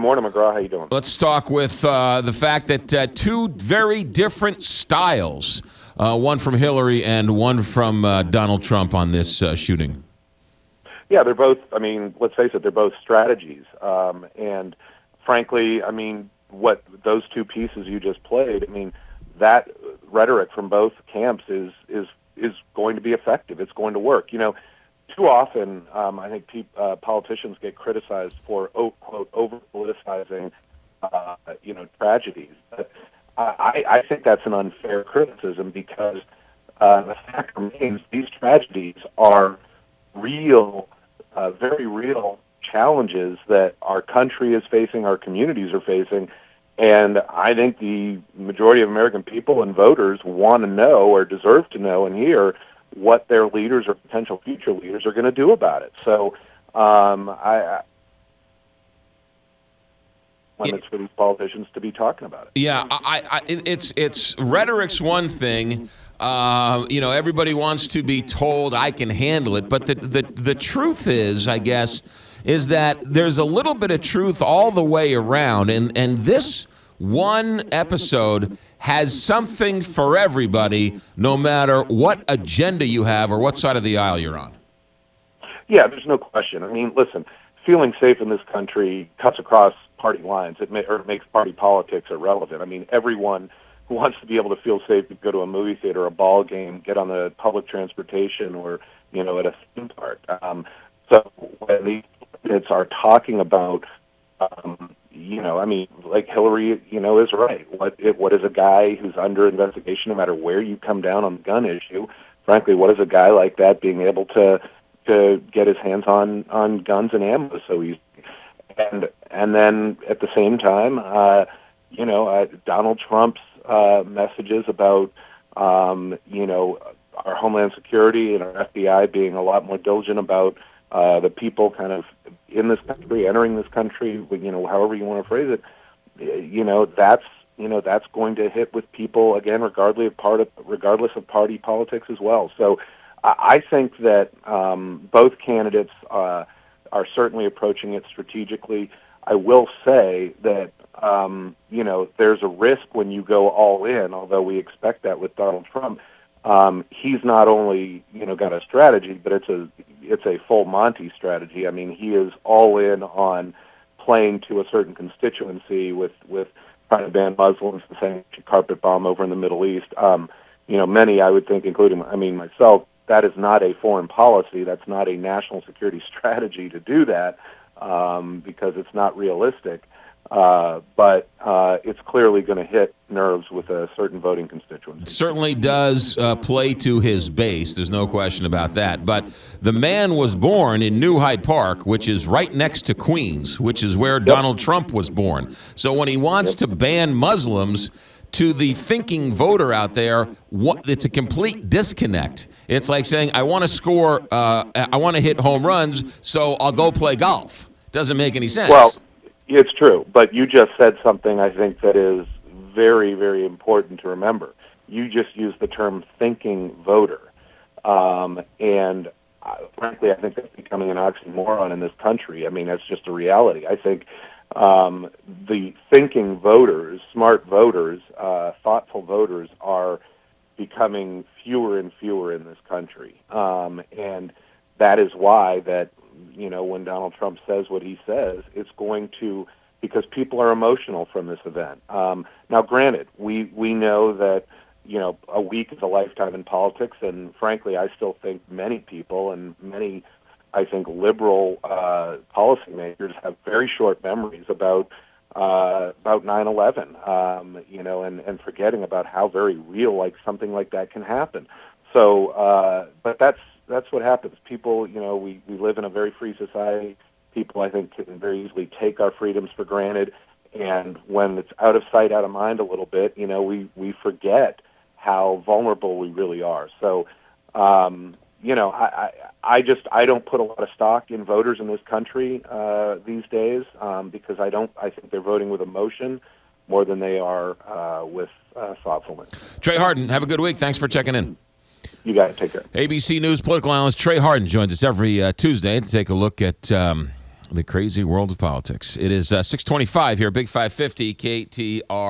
morning, McGraw. How you doing? Let's talk with the fact that two very different styles, one from Hillary and one from Donald Trump on this shooting. Yeah, they're both, let's face it, they're both strategies. And frankly, what those two pieces you just played, that rhetoric from both camps is going to be effective. It's going to work. Too often, I think politicians get criticized for, quote, over-politicizing, tragedies. But I think that's an unfair criticism because the fact remains these tragedies are real, very real challenges that our country is facing, our communities are facing, and I think the majority of American people and voters want to know or deserve to know and hear what their leaders or potential future leaders are going to do about it. So it's for these politicians to be talking about it. Yeah, it's rhetoric's one thing. Everybody wants to be told I can handle it, but the truth is, I guess, is that there's a little bit of truth all the way around, and this one episode has something for everybody, no matter what agenda you have or what side of the aisle you're on. Yeah, there's no question. Listen, feeling safe in this country cuts across party lines. It makes party politics irrelevant. Everyone who wants to be able to feel safe to go to a movie theater, a ball game, get on the public transportation, or at a theme park. So when these candidates are talking about, like Hillary, is right. What is a guy who's under investigation, no matter where you come down on the gun issue? Frankly, what is a guy like that being able to get his hands on guns and ammo so easily? And then at the same time, Donald Trump's messages about our Homeland Security and our FBI being a lot more diligent about the people kind of in this country, entering this country, however you want to phrase it, that's going to hit with people again, regardless of party politics as well. So I think that both candidates are certainly approaching it strategically. I will say that there's a risk when you go all in, although we expect that with Donald Trump. He's not only got a strategy, but it's a full Monty strategy. He is all in on playing to a certain constituency with trying to ban Muslims and saying carpet bomb over in the Middle East. Many, I would think, including myself, that is not a foreign policy. That's not a national security strategy to do that because it's not realistic. But it's clearly going to hit nerves with a certain voting constituency. It certainly does play to his base. There's no question about that. But the man was born in New Hyde Park, which is right next to Queens, which is where Donald Trump was born. So when he wants to ban Muslims, to the thinking voter out there, it's a complete disconnect. It's like saying, I want to score, I want to hit home runs, so I'll go play golf. Doesn't make any sense. Well, it's true, but you just said something I think that is very, very important to remember. You just used the term thinking voter. And frankly, I think that's becoming an oxymoron in this country. That's just a reality. I think the thinking voters, smart voters, thoughtful voters are becoming fewer and fewer in this country. And that is why that, when Donald Trump says what he says, it's going to, because people are emotional from this event. Now, granted, we know that, a week is a lifetime in politics, and frankly, I still think many people and many, I think, liberal policymakers have very short memories about 9/11, and forgetting about how very real something like that can happen. So, but that's what happens. People, we live in a very free society. People, I think, can very easily take our freedoms for granted, and when it's out of sight, out of mind a little bit, we forget how vulnerable we really are. So, I don't put a lot of stock in voters in this country these days because I think they're voting with emotion more than they are with thoughtfulness. Trey Harden, have a good week. Thanks for checking in. You guys take care. ABC News political analyst Trey Harden joins us every Tuesday to take a look at The crazy world of politics. It is 6:25 here, Big 550 KTR.